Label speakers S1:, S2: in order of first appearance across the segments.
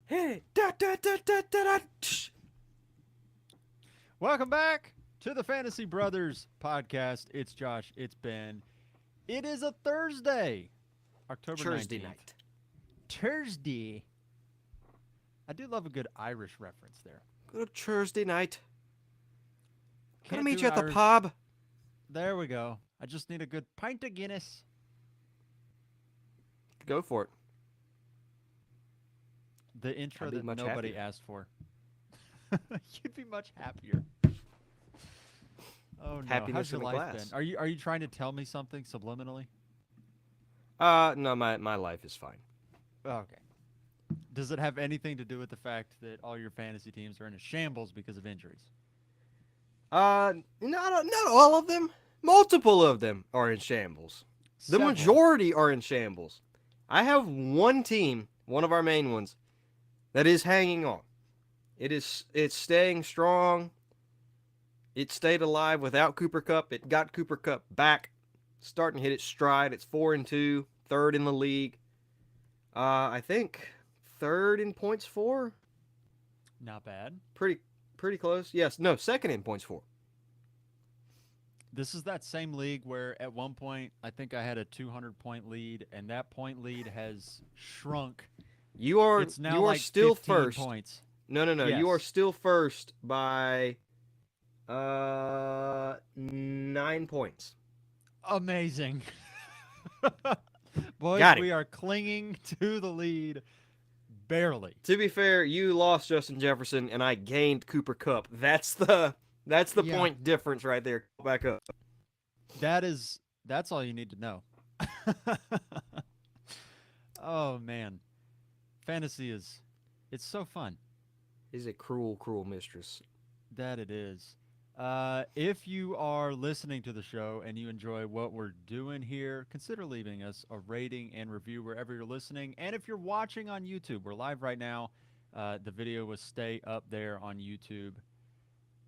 S1: Hey, da da da da da da.
S2: Welcome back to the Fantasy Brothers podcast. It's Josh. It's Ben. It is a Thursday, October
S1: Thursday
S2: 19th.
S1: night.
S2: Thursday. I do love a good Irish reference there.
S1: Good Thursday night. Gonna
S2: Can't
S1: meet
S2: do
S1: you
S2: an
S1: at the
S2: Irish.
S1: pub.
S2: There we go. I just need a good pint of Guinness.
S1: Go for it.
S2: The intro
S1: I'd be
S2: that
S1: much
S2: nobody
S1: happier.
S2: asked for. You'd be much happier. Oh no.
S1: Happiness
S2: How's your
S1: in a
S2: life
S1: glass.
S2: been? Are you trying to tell me something subliminally?
S1: No, my life is fine.
S2: Okay. Does it have anything to do with the fact that all your fantasy teams are in a shambles because of injuries?
S1: Not all of them. Multiple of them are in shambles. The
S2: Several.
S1: majority are in shambles. I have one team, one of our main ones, that is hanging on. It's staying strong. It stayed alive without Cooper Cup. It got Cooper Cup back, starting to hit its stride. It's 4-2, third in the league. I think third in points for.
S2: Not bad.
S1: Pretty close. Yes, no, second in points for.
S2: This is that same league where at one point I think I had a 200-point lead, and that point lead has shrunk. It's now
S1: You are
S2: like
S1: still
S2: 15
S1: first.
S2: points.
S1: No. You are
S2: Yes.
S1: still first by 9 points.
S2: Amazing. Boys,
S1: Got him.
S2: we are clinging to the lead barely.
S1: To be fair, you lost Justin Jefferson and I gained Cooper Cup. That's the
S2: Yeah.
S1: point difference right there. Back up.
S2: That's all you need to know. Oh man. Fantasy it's so fun.
S1: Is a cruel, cruel mistress.
S2: That it is. If you are listening to the show and you enjoy what we're doing here, consider leaving us a rating and review wherever you're listening. And if you're watching on YouTube, we're live right now. The video will stay up there on YouTube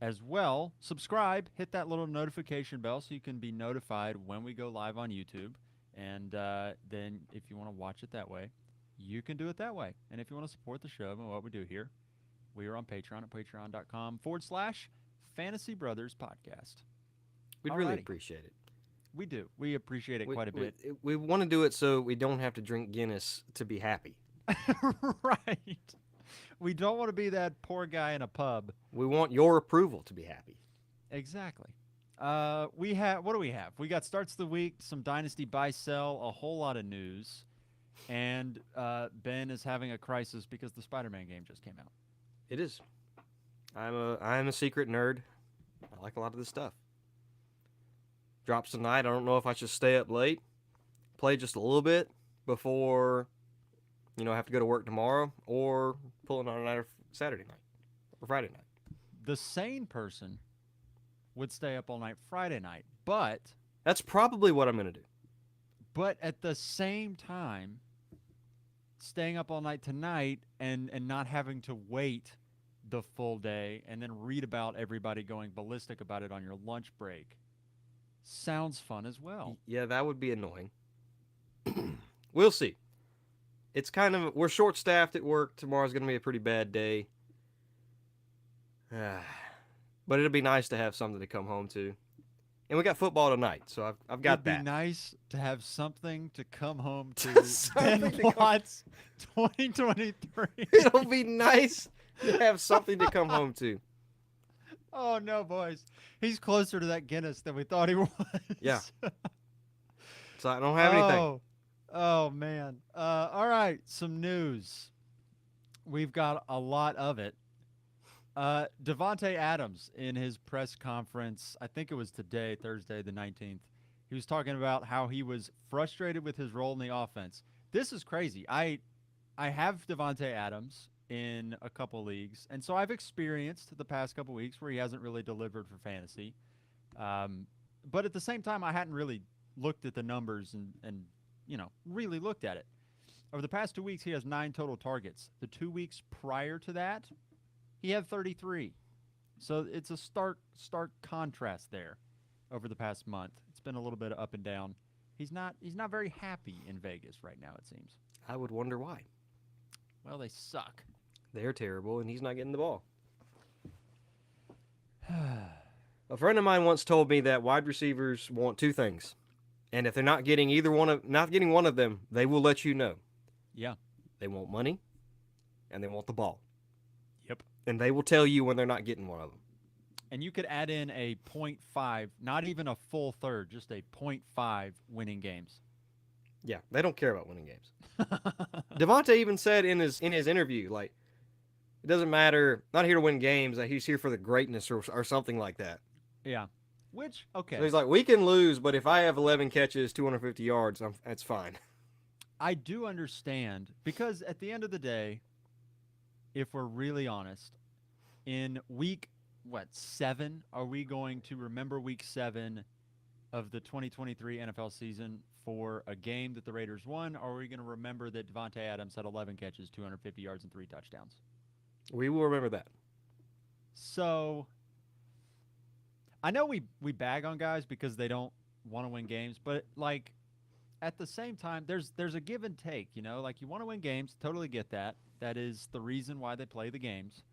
S2: as well. Subscribe, hit that little notification bell so you can be notified when we go live on YouTube. And then if you want to watch it that way, you can do it that way. And if you want to support the show and what we do here, we are on Patreon at patreon.com/Fantasy Brothers Podcast.
S1: We'd really
S2: Alrighty.
S1: appreciate it.
S2: We do. We appreciate it quite a bit.
S1: We want to do it so we don't have to drink Guinness to be happy.
S2: Right. We don't want to be that poor guy in a pub.
S1: We want your approval to be happy.
S2: Exactly. We have what do we have? We got starts of the week, some Dynasty buy sell, a whole lot of news, and Ben is having a crisis because the Spider-Man game just came out.
S1: It is. I'm a secret nerd. I like a lot of this stuff. Drops tonight. I don't know if I should stay up late, play just a little bit before, I have to go to work tomorrow, or pull it on a night or Saturday night or Friday night.
S2: The sane person would stay up all night Friday night, but
S1: That's probably what I'm gonna do.
S2: at the same time, staying up all night tonight and not having to wait the full day and then read about everybody going ballistic about it on your lunch break sounds fun as well.
S1: Yeah, that would be annoying. We'll see. We're short staffed at work. Tomorrow's gonna be a pretty bad day. But it'll be nice to have something to come home to. And we got football tonight, so I've got
S2: It'd be
S1: that.
S2: nice to have something to come home to.
S1: Something
S2: Ben
S1: to come-
S2: Watts 2023.
S1: It'll be nice to have something to come home to.
S2: Oh no, boys. He's closer to that Guinness than we thought he was.
S1: Yeah. So I don't have anything.
S2: Oh man. All right, some news. We've got a lot of it. Devontae Adams in his press conference, I think it was today, Thursday the 19th. He was talking about how he was frustrated with his role in the offense. This is crazy. I have Devontae Adams in a couple leagues, and so I've experienced the past couple weeks where he hasn't really delivered for fantasy. But at the same time, I hadn't really looked at the numbers and really looked at it. Over the past 2 weeks, he has 9 total targets. The 2 weeks prior to that, he had 33. So it's a stark contrast there over the past month. It's been a little bit up and down. He's not very happy in Vegas right now, it seems.
S1: I would wonder why.
S2: Well, they suck.
S1: They're terrible, and he's not getting the ball. A friend of mine once told me that wide receivers want two things, and if they're not getting one of them, they will let you know.
S2: Yeah.
S1: They want money, and they want the ball,
S2: Yep.
S1: and they will tell you when they're not getting one of them.
S2: And you could add in a .5, not even a full third, just a .5 winning games.
S1: Yeah, they don't care about winning games. Devontae even said in his interview, like, it doesn't matter. Not here to win games. That he's here for the greatness or something like that.
S2: Yeah. Which, okay.
S1: So he's like, we can lose, but if I have 11 catches, 250 yards, that's fine.
S2: I do understand because at the end of the day, if we're really honest, in week 7, are we going to remember week 7 of the 2023 NFL season for a game that the Raiders won, or are we going to remember that Devontae Adams had 11 catches, 250 yards, and 3 touchdowns?
S1: We will remember that.
S2: So I know we bag on guys because they don't want to win games, but like at the same time, there's a give and take. Like you want to win games, totally get that. That is the reason why they play the games.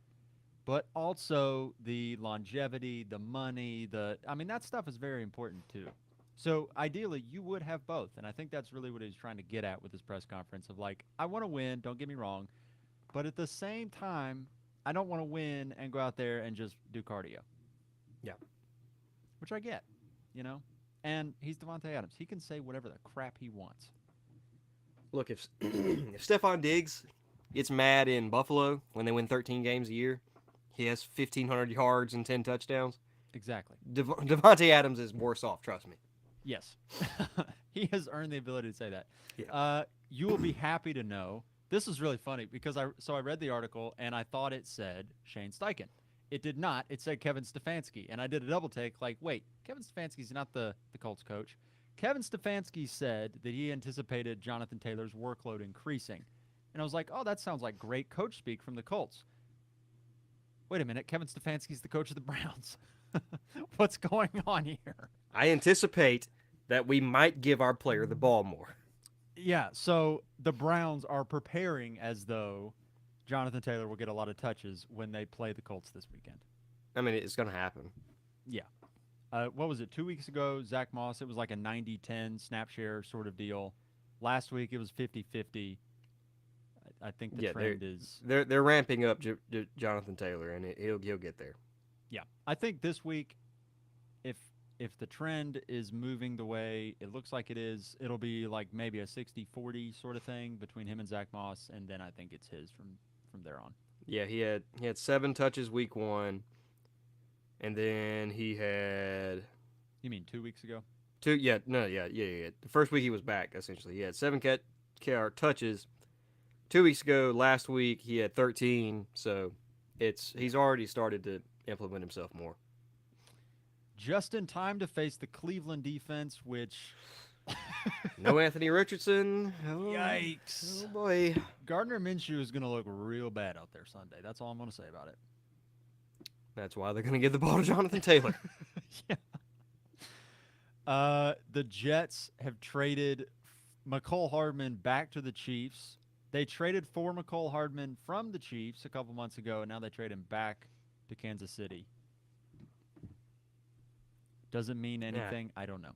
S2: But also the longevity, the money, that stuff is very important too. So ideally, you would have both, and I think that's really what he was trying to get at with his press conference of like, I want to win. Don't get me wrong. But at the same time, I don't want to win and go out there and just do cardio.
S1: Yeah.
S2: Which I get, And he's Devontae Adams. He can say whatever the crap he wants.
S1: Look, if Stephon Diggs gets mad in Buffalo when they win 13 games a year, he has 1,500 yards and 10 touchdowns.
S2: Exactly.
S1: Devontae Adams is worse off, trust me.
S2: Yes. He has earned the ability to say that.
S1: Yeah.
S2: You will be happy to know. This is really funny because I read the article and I thought it said Shane Steichen. It did not. It said Kevin Stefanski. And I did a double take like, wait, Kevin Stefanski's not the Colts coach. Kevin Stefanski said that he anticipated Jonathan Taylor's workload increasing. And I was like, oh, that sounds like great coach speak from the Colts. Wait a minute. Kevin Stefanski's the coach of the Browns. What's going on here?
S1: I anticipate that we might give our player the ball more.
S2: Yeah, so the Browns are preparing as though Jonathan Taylor will get a lot of touches when they play the Colts this weekend.
S1: I mean, it's going to happen.
S2: Yeah. What was it, 2 weeks ago, Zach Moss, it was like a 90-10 snap share sort of deal. Last week, it was 50-50. I think the trend is...
S1: They're ramping up Jonathan Taylor, and he'll get there.
S2: Yeah. I think this week, if the trend is moving the way it looks like it is, it'll be like maybe a 60-40 sort of thing between him and Zach Moss, and then I think it's his from there on.
S1: Yeah, he had 7 touches week 1, and then he had...
S2: You mean 2 weeks ago?
S1: Yeah. The first week he was back, essentially. He had 7 touches. 2 weeks ago, last week, he had 13, so he's already started to implement himself more.
S2: Just in time to face the Cleveland defense, which...
S1: No Anthony Richardson. Oh,
S2: yikes.
S1: Oh, boy.
S2: Gardner Minshew is going to look real bad out there Sunday. That's all I'm going to say about it.
S1: That's why they're going to give the ball to Jonathan Taylor.
S2: Yeah. The Jets have traded Mecole Hardman back to the Chiefs. They traded for Mecole Hardman from the Chiefs a couple months ago, and now they trade him back to Kansas City. Doesn't mean anything. Yeah. I don't know.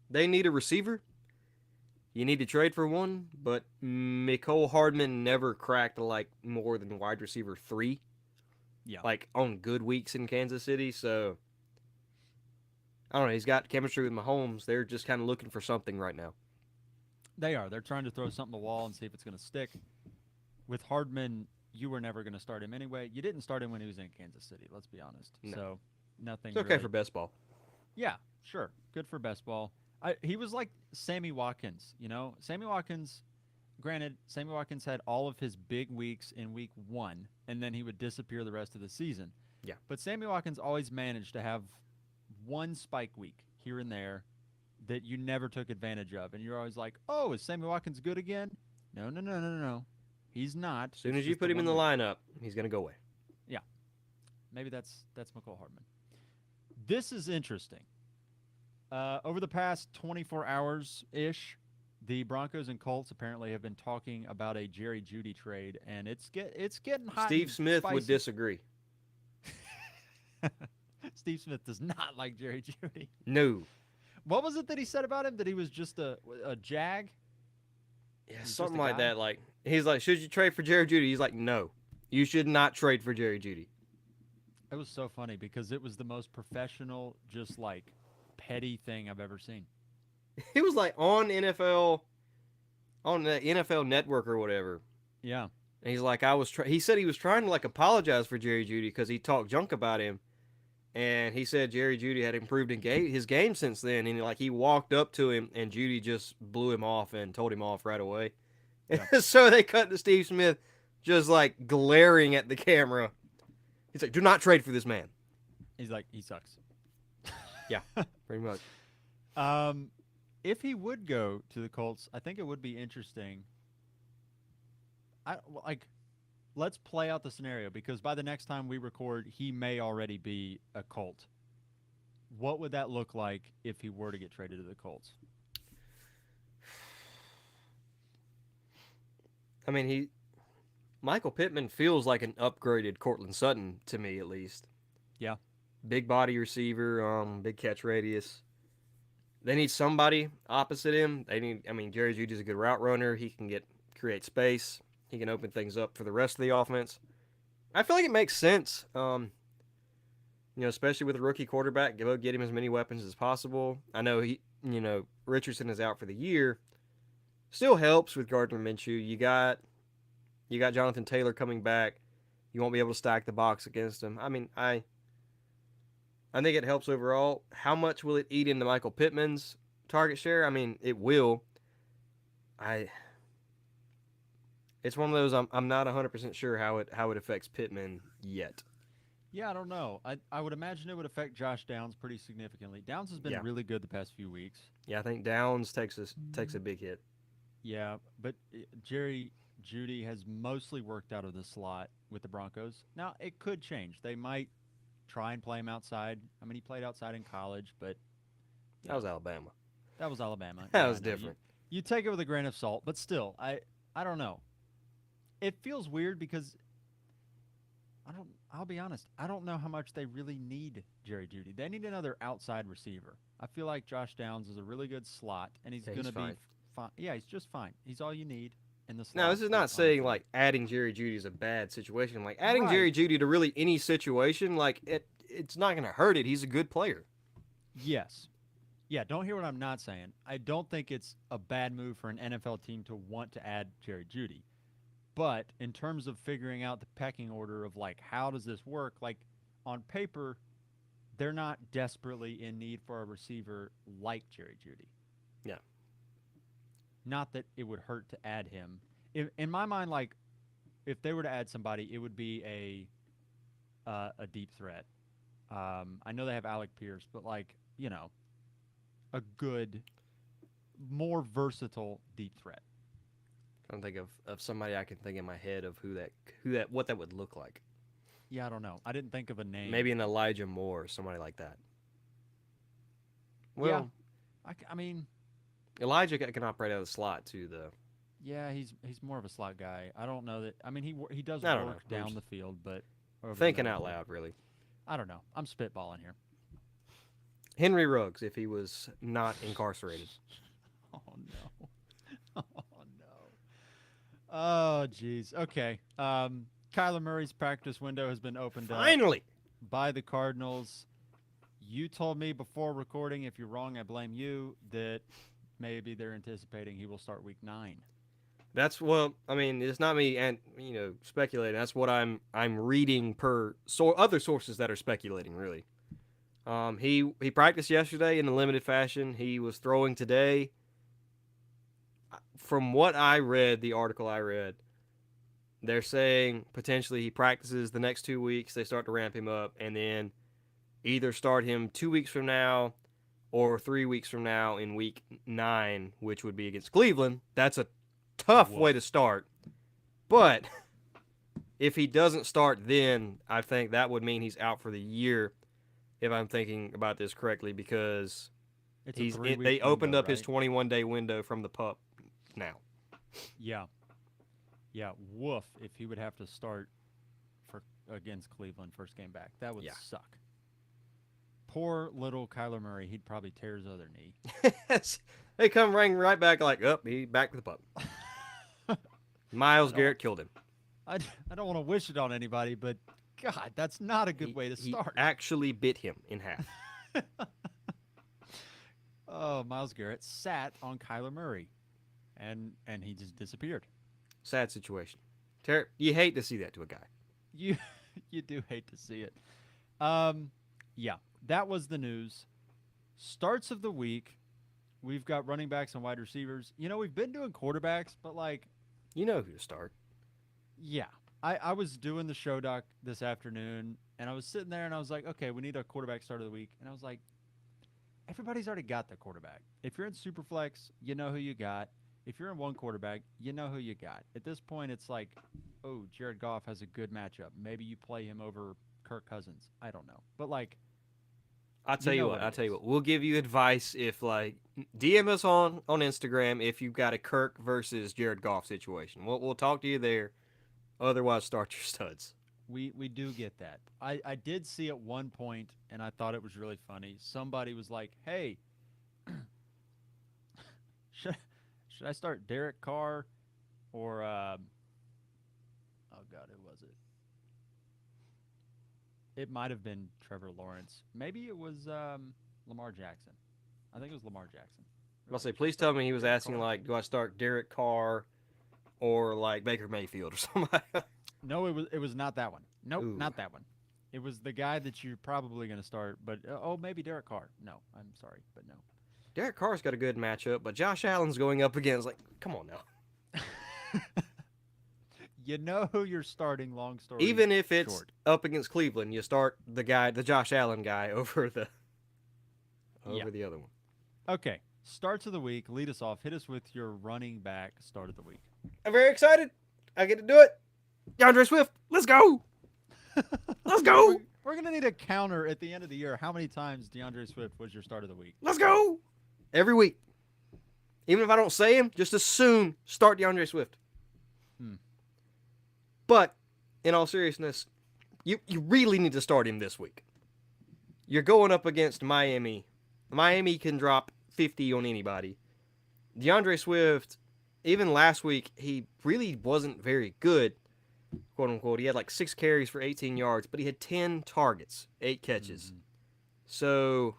S1: They need a receiver. You need to trade for one, but Mecole Hardman never cracked like more than wide receiver 3.
S2: Yeah.
S1: Like on good weeks in Kansas City, so I don't know. He's got chemistry with Mahomes. They're just kind of looking for something right now.
S2: They are. They're trying to throw something at the wall and see if it's going to stick. With Hardman, you were never going to start him anyway. You didn't start him when he was in Kansas City, let's be honest. No. So nothing.
S1: It's okay for best ball.
S2: Yeah, sure. Good for best ball. He was like Sammy Watkins, Sammy Watkins, granted, Sammy Watkins had all of his big weeks in week 1, and then he would disappear the rest of the season.
S1: Yeah.
S2: But Sammy Watkins always managed to have one spike week here and there that you never took advantage of. And you're always like, oh, is Sammy Watkins good again? No. He's not.
S1: As soon as you put him in the lineup, he's going to go away.
S2: Yeah. Maybe that's Mecole Hardman. This is interesting. Over the past 24 hours-ish, the Broncos and Colts apparently have been talking about a Jerry Judy trade, and it's getting hot
S1: Steve
S2: and
S1: Smith would
S2: spicy.
S1: disagree.
S2: Steve Smith does not like Jerry Judy.
S1: No.
S2: What was it that he said about him? That he was just a jag?
S1: Yeah,
S2: He was just
S1: something
S2: a
S1: like
S2: guy?
S1: that. Like he's like, should you trade for Jerry Judy? He's like, no, you should not trade for Jerry Judy.
S2: It was so funny because it was the most professional, just like petty thing I've ever seen.
S1: He was like on the NFL Network or whatever.
S2: Yeah.
S1: And he's like, he said he was trying to like apologize for Jerry Judy because he talked junk about him, and he said Jerry Judy had improved in his game since then, and he walked up to him, and Judy just blew him off and told him off right away.
S2: Yeah.
S1: So they cut to Steve Smith, just like glaring at the camera. He's like, "Do not trade for this man."
S2: He's like, he sucks.
S1: Yeah, pretty much.
S2: If he would go to the Colts, I think it would be interesting. Like, let's play out the scenario because by the next time we record, he may already be a Colt. What would that look like if he were to get traded to the Colts?
S1: I mean, Michael Pittman feels like an upgraded Cortland Sutton to me, at least.
S2: Yeah.
S1: Big body receiver, big catch radius. They need somebody opposite him. Jerry Judy's a good route runner. He can create space. He can open things up for the rest of the offense. I feel like it makes sense. Especially with a rookie quarterback, get him as many weapons as possible. I know Richardson is out for the year. Still helps with Gardner Minshew. You got Jonathan Taylor coming back. You won't be able to stack the box against him. I think it helps overall. How much will it eat into Michael Pittman's target share? I mean, it will. It's one of those I'm not 100% sure how it affects Pittman yet.
S2: Yeah, I don't know. I would imagine it would affect Josh Downs pretty significantly. Downs has been really good the past few weeks.
S1: Yeah, I think Downs takes a big hit.
S2: Yeah, but Jerry Judy has mostly worked out of the slot with the Broncos. Now, it could change. They might try and play him outside. I mean, he played outside in college, but
S1: that was Alabama.
S2: That was Alabama.
S1: That was different.
S2: You take it with a grain of salt, but still, I don't know. It feels weird because I'll be honest, I don't know how much they really need Jerry Judy. They need another outside receiver. I feel like Josh Downs is a really good slot, and he's going to be fine. Yeah, he's just fine. He's all you need in the slot.
S1: Now, this is not saying like adding Jerry Judy is a bad situation. Like adding Jerry Judy to really any situation, like it's not going to hurt it. He's a good player.
S2: Yes. Yeah, don't hear what I'm not saying. I don't think it's a bad move for an NFL team to want to add Jerry Judy. But in terms of figuring out the pecking order of like how does this work, like on paper, they're not desperately in need for a receiver like Jerry Judy.
S1: Yeah. Not
S2: that it would hurt to add him. In my mind, like if they were to add somebody, it would be a deep threat. I know they have Alec Pierce, but like a good, more versatile deep threat.
S1: I don't think of somebody I can think in my head of what that would look like.
S2: Yeah, I don't know. I didn't think of a name.
S1: Maybe an Elijah Moore or somebody like that. Well,
S2: yeah. I mean,
S1: Elijah can operate out of the slot too, though.
S2: Yeah, he's more of a slot guy. I don't know that. I mean, he does work down the field, but
S1: thinking out loud, really.
S2: I don't know. I'm spitballing here.
S1: Henry Ruggs, if he was not incarcerated.
S2: Oh no. Oh no. Oh jeez. Okay. Kyler Murray's practice window has been opened
S1: Finally.
S2: Up by the Cardinals. You told me before recording, if you're wrong, I blame you, that maybe they're anticipating he will start week 9.
S1: That's it's not me and speculating. That's what I'm reading per other sources that are speculating, really. He practiced yesterday in a limited fashion. He was throwing today. From what I read, the article I read, they're saying potentially he practices the next 2 weeks. They start to ramp him up, and then either start him 2 weeks from now or 3 weeks from now in week 9, which would be against Cleveland. That's a tough way to start. But if he doesn't start then, I think that would mean he's out for the year, if I'm thinking about this correctly, because they opened up his 21-day window from the PUP now.
S2: Yeah. Yeah. Woof. If he would have to start for against Cleveland first game back, that would
S1: Yeah.
S2: suck. Poor little Kyler Murray. He'd probably tear his other knee.
S1: They come right back like, up, he back to the pup.
S2: I
S1: Miles
S2: don't.
S1: Garrett killed him.
S2: I don't want to wish it on anybody, but God, that's not a good way to
S1: He
S2: start.
S1: actually bit him in half.
S2: Oh, Miles Garrett sat on Kyler Murray, and he just disappeared.
S1: Sad situation. You hate to see that to a guy.
S2: You you do hate to see it. Yeah, that was the news. Starts of the week. We've got running backs and wide receivers. We've been doing quarterbacks, but
S1: You know who to start.
S2: yeah. I was doing the show doc this afternoon, and I was sitting there, and I was like, okay, we need a quarterback start of the week. And I was like, everybody's already got their quarterback. If you're in Superflex, you know who you got. If you're in one quarterback, you know who you got. At this point, it's like, oh, Jared Goff has a good matchup. Maybe you play him over Kirk Cousins. I don't know. But,
S1: I'll tell you
S2: know
S1: what.
S2: what
S1: I'll
S2: it
S1: tell you
S2: is.
S1: what. We'll give you advice if DM us on Instagram if you've got a Kirk versus Jared Goff situation. We'll talk to you there. Otherwise, start your studs.
S2: We do get that. I did see at one point, and I thought it was really funny. Somebody was like, hey, should I start Derek Carr or, oh, God, who was it? It might have been Trevor Lawrence. Maybe it was Lamar Jackson. I think it was Lamar Jackson.
S1: I'll say,
S2: Should I
S1: please
S2: start
S1: tell me he was
S2: Derek
S1: asking
S2: Carr?
S1: do I start Derek Carr or Baker Mayfield or somebody?
S2: No, it was not that one. Nope,
S1: Ooh.
S2: not that one. It was the guy that you're probably going to start, but maybe Derek Carr. No, I'm sorry, but no.
S1: Derek Carr's got a good matchup, but Josh Allen's going up against come on now.
S2: You know who you're starting. Long story.
S1: Even if it's
S2: short.
S1: up against Cleveland, you start the Josh Allen guy over the other one.
S2: Okay, starts of the week. Lead us off. Hit us with your running back start of the week.
S1: I'm very excited. I get to do it. DeAndre Swift, let's go. Let's go.
S2: We're gonna need a counter at the end of the year. How many times DeAndre Swift was your start of the week?
S1: Let's go. Every week. Even if I don't say him, just assume start DeAndre Swift.
S2: Hmm.
S1: But in all seriousness, you really need to start him this week. You're going up against Miami. Miami can drop 50 on anybody. DeAndre Swift, even last week, he really wasn't very good, quote unquote. He had 6 carries for 18 yards, but he had 10 targets, 8 catches.
S2: Mm-hmm.
S1: So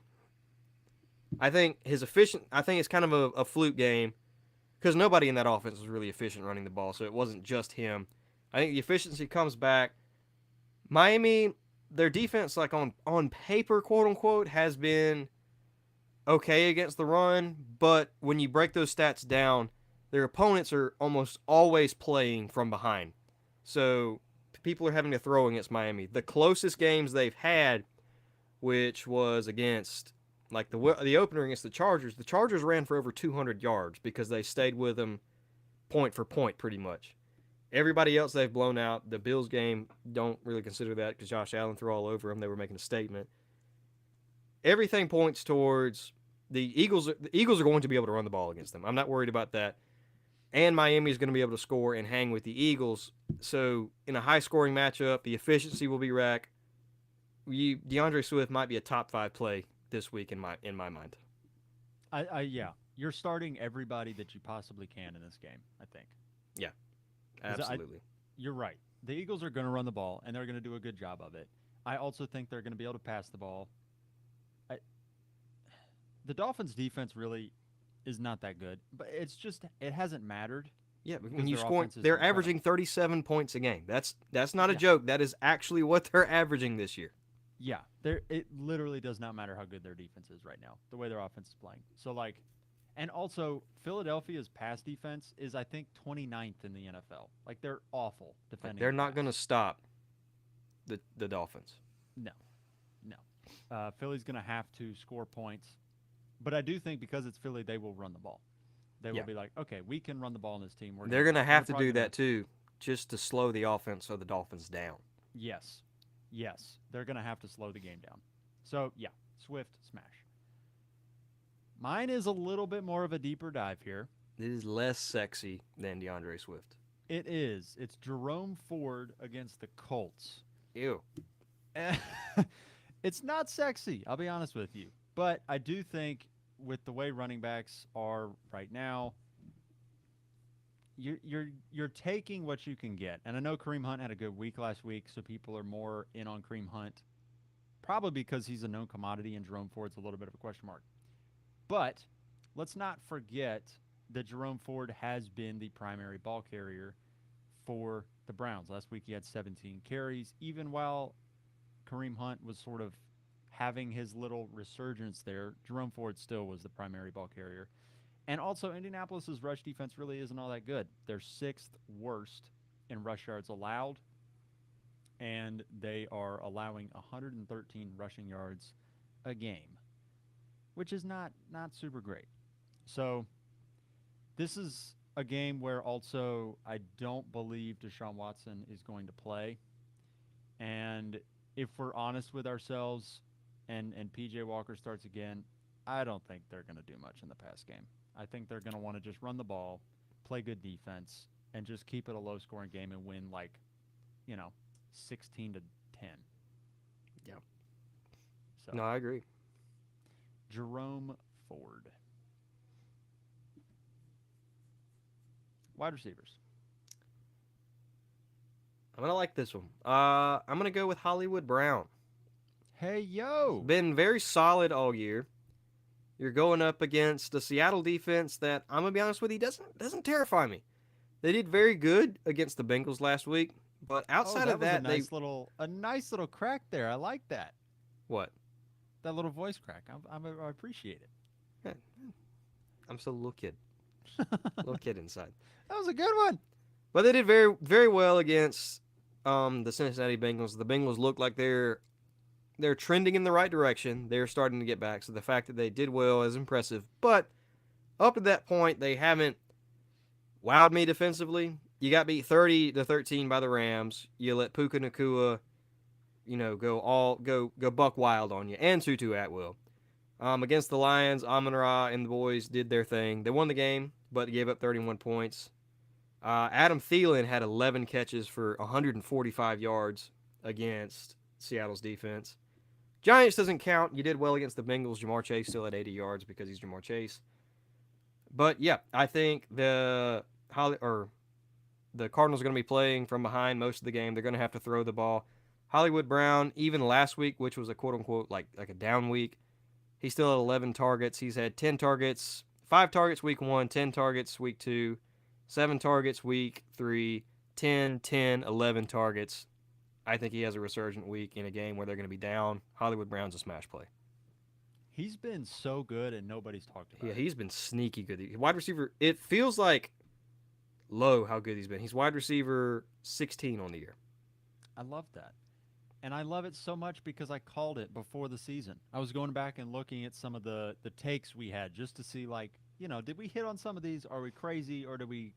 S1: I think it's kind of a fluke game because nobody in that offense was really efficient running the ball, so it wasn't just him. I think the efficiency comes back. Miami, their defense, on paper, quote unquote, has been okay against the run, but when you break those stats down, their opponents are almost always playing from behind. So people are having to throw against Miami. The closest games they've had, which was against the opener against the Chargers ran for over 200 yards because they stayed with them point for point pretty much. Everybody else they've blown out. The Bills game, don't really consider that because Josh Allen threw all over them. They were making a statement. Everything points towards the Eagles. The Eagles are going to be able to run the ball against them. I'm not worried about that. And Miami is going to be able to score and hang with the Eagles. So in a high-scoring matchup, the efficiency will be rack. DeAndre Swift might be a top 5 play this week in my mind.
S2: Yeah, you're starting everybody that you possibly can in this game. I think.
S1: Yeah, absolutely.
S2: You're right. The Eagles are going to run the ball, and they're going to do a good job of it. I also think they're going to be able to pass the ball. The Dolphins' defense really is not that good, but it hasn't mattered.
S1: Yeah, when
S2: because
S1: you
S2: their
S1: score,
S2: offense is
S1: they're
S2: incredible.
S1: averaging 37 points a game. That's not a
S2: Yeah.
S1: joke. That is actually what they're averaging this year.
S2: Yeah, it literally does not matter how good their defense is right now, the way their offense is playing. So, and also, Philadelphia's pass defense is, I think, 29th in the NFL. They're awful defending.
S1: They're
S2: the
S1: not
S2: pass.
S1: going to stop the Dolphins.
S2: No. Philly's going to have to score points. But I do think because it's Philly, they will run the ball. They will be like, okay, we can run the ball in this team.
S1: They're going to have to
S2: probably
S1: do that too, just to slow the offense so the Dolphins down.
S2: Yes. They're going to have to slow the game down. So, yeah, Swift, smash. Mine is a little bit more of a deeper dive here.
S1: It is less sexy than DeAndre Swift.
S2: It is. It's Jerome Ford against the Colts.
S1: Ew.
S2: It's not sexy, I'll be honest with you. But I do think with the way running backs are right now, you're taking what you can get. And I know Kareem Hunt had a good week last week, so people are more in on Kareem Hunt, probably because he's a known commodity and Jerome Ford's a little bit of a question mark. But let's not forget that Jerome Ford has been the primary ball carrier for the Browns. Last week he had 17 carries, even while Kareem Hunt was sort of having his little resurgence there. Jerome Ford still was the primary ball carrier. And also, Indianapolis's rush defense really isn't all that good. They're sixth worst in rush yards allowed, and they are allowing 113 rushing yards a game, which is not super great. So this is a game where also I don't believe Deshaun Watson is going to play. And if we're honest with ourselves and PJ Walker starts again, I don't think they're going to do much in the pass game. I think they're going to want to just run the ball, play good defense, and just keep it a low scoring game and win 16 to 10.
S1: Yeah.
S2: So
S1: No, I agree.
S2: Jerome Ford. Wide receivers.
S1: I'm gonna like this one. I'm gonna go with Hollywood Brown.
S2: Hey yo.
S1: Been very solid all year. You're going up against a Seattle defense that I'm gonna be honest with you doesn't terrify me. They did very good against the Bengals last week, but outside of that,
S2: was a nice little crack there. I like that.
S1: What?
S2: That little voice crack. I appreciate it.
S1: Yeah, I'm still a little kid, little kid inside.
S2: That was a good one.
S1: But they did very very well against the Cincinnati Bengals. The Bengals look like they're trending in the right direction. They're starting to get back. So the fact that they did well is impressive. But up to that point, they haven't wowed me defensively. You got beat 30-13 by the Rams. You let Puka Nakua, go buck wild on you, and Tutu Atwell. Against the Lions, Amon-Ra and the boys did their thing. They won the game, but gave up 31 points. Adam Thielen had 11 catches for 145 yards against Seattle's defense. Giants doesn't count. You did well against the Bengals. Jamar Chase still at 80 yards because he's Jamar Chase. But yeah, I think the Cardinals are going to be playing from behind most of the game. They're going to have to throw the ball. Hollywood Brown, even last week, which was a quote unquote like a down week, he still had 11 targets. He's had 10 targets, 5 targets week 1, 10 targets week 2, 7 targets week 3, 10, 10, 11 targets. I think he has a resurgent week in a game where they're going to be down. Hollywood Brown's a smash play.
S2: He's been so good and nobody's talked about it.
S1: Yeah, he's been sneaky good. Wide receiver, it feels like low how good he's been. He's wide receiver 16 on the year.
S2: I love that. And I love it so much because I called it before the season. I was going back and looking at some of the takes we had just to see, did we hit on some of these? Are we crazy or did we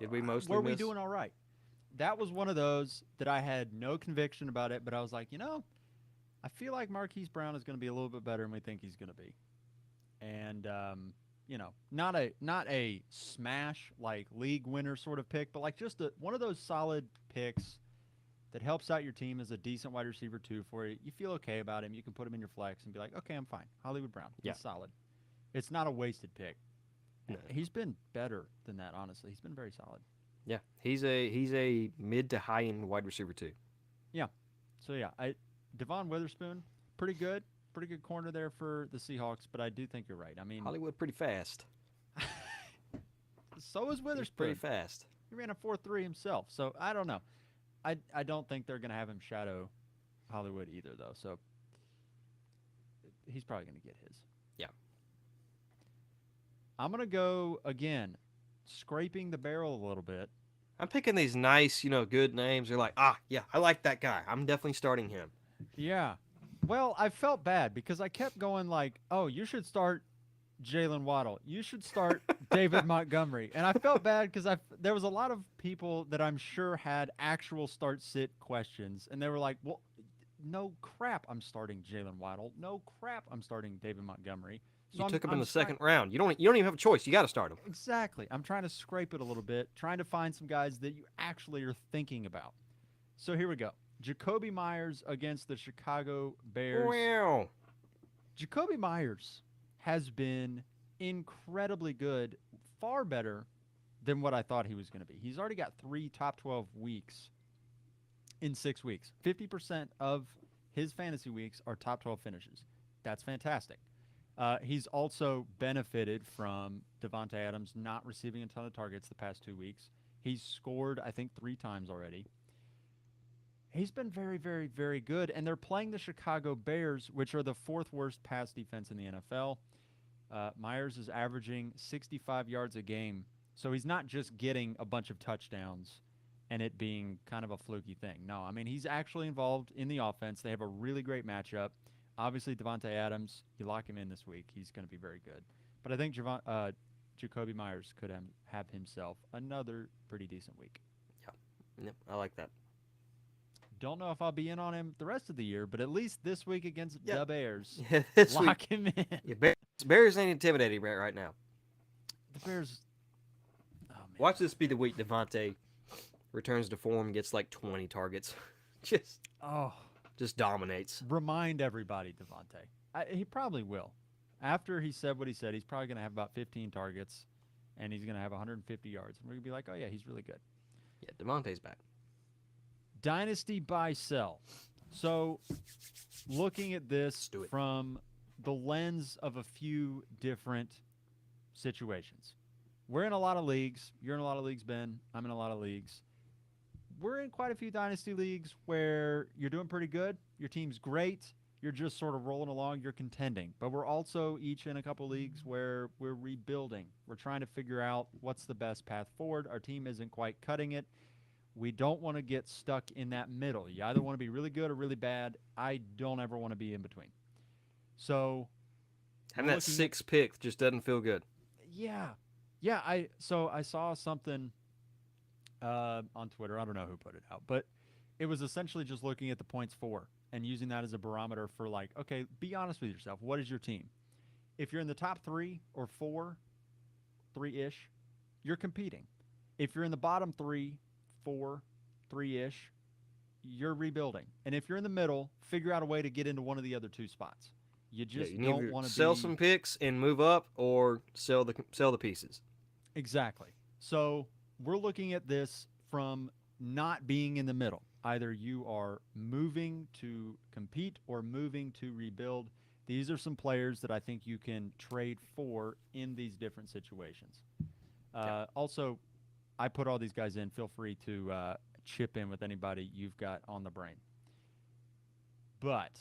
S1: mostly
S2: were
S1: miss?
S2: We doing all right? That was one of those that I had no conviction about it, but I was like, I feel like Marquise Brown is going to be a little bit better than we think he's going to be. And, not a smash, league winner sort of pick, but just one of those solid picks that helps out your team as a decent wide receiver too for you. You feel okay about him. You can put him in your flex and be like, okay, I'm fine. Hollywood Brown. He's solid. It's not a wasted pick. No. He's been better than that, honestly. He's been very solid.
S1: Yeah, he's a mid to high end wide receiver too.
S2: Yeah, so Devon Witherspoon, pretty good corner there for the Seahawks. But I do think you're right. I mean,
S1: Hollywood pretty fast.
S2: So is Witherspoon.
S1: He's pretty fast.
S2: He ran a 4.3 himself. So I don't know. I don't think they're gonna have him shadow Hollywood either, though. So he's probably gonna get his.
S1: Yeah.
S2: I'm gonna go again. Scraping the barrel a little bit.
S1: I'm picking these nice, good names. You're like, yeah, I like that guy. I'm definitely starting him.
S2: Yeah. Well, I felt bad because I kept going you should start Jalen Waddle. You should start David Montgomery. And I felt bad because there was a lot of people that I'm sure had actual start-sit questions. And they were like, well, no crap I'm starting Jalen Waddle. No crap I'm starting David Montgomery. So
S1: You took him in
S2: I'm
S1: the
S2: trying
S1: second round. You don't even have a choice. You got to start him.
S2: exactly. I'm trying to scrape it a little bit, trying to find some guys that you actually are thinking about. So here we go. Jacoby Myers against the Chicago Bears.
S1: Wow.
S2: Jacoby Myers has been incredibly good, far better than what I thought he was going to be. He's already got 3 top 12 weeks in 6 weeks. 50% of his fantasy weeks are top 12 finishes. That's fantastic. He's also benefited from Devontae Adams not receiving a ton of targets the past 2 weeks. He's scored, I think, 3 times already. He's been very, very, very good. And they're playing the Chicago Bears, which are the 4th worst pass defense in the NFL. Myers is averaging 65 yards a game. So he's not just getting a bunch of touchdowns and it being kind of a fluky thing. No, I mean, he's actually involved in the offense. They have a really great matchup. Obviously, Devontae Adams, you lock him in this week. He's going to be very good. But I think Jacoby Myers could have himself another pretty decent week.
S1: Yeah. Yep. I like that.
S2: Don't know if I'll be in on him the rest of the year, but at least this week against
S1: Yeah.
S2: the Bears,
S1: Yeah, this
S2: lock
S1: week.
S2: him in.
S1: Yeah, Bears ain't intimidating right now.
S2: The Bears. Oh man.
S1: Watch this be the week Devontae returns to form, gets like 20 targets. just
S2: Oh,
S1: just dominates.
S2: remind everybody, Devontae. He probably will. After he said what he said, he's probably going to have about 15 targets, and he's going to have 150 yards. And we're going to be like, oh yeah, he's really good.
S1: Yeah, Devontae's back.
S2: Dynasty buy sell. So, looking at this
S1: do it.
S2: from the lens of a few different situations. We're in a lot of leagues. You're in a lot of leagues, Ben. I'm in a lot of leagues. We're in quite a few dynasty leagues where you're doing pretty good. Your team's great. You're just sort of rolling along. You're contending. But we're also each in a couple leagues where we're rebuilding. We're trying to figure out what's the best path forward. Our team isn't quite cutting it. We don't want to get stuck in that middle. You either want to be really good or really bad. I don't ever want to be in between. So
S1: Having that 6th pick just doesn't feel good.
S2: yeah. Yeah, I saw something on Twitter. I don't know who put it out, but it was essentially just looking at the points for and using that as a barometer for like, okay, be honest with yourself. What is your team? If you're in the top 3 or 4, 3-ish, you're competing. If you're in the bottom 3, 4, 3-ish, you're rebuilding. And if you're in the middle, figure out a way to get into one of the other 2 spots. You just
S1: you
S2: don't
S1: need
S2: want
S1: to
S2: to
S1: sell some picks and move up, or sell the pieces.
S2: Exactly. So we're looking at this from not being in the middle. Either you are moving to compete or moving to rebuild. These are some players that I think you can trade for in these different situations. Also, I put all these guys in. Feel free to chip in with anybody you've got on the brain. But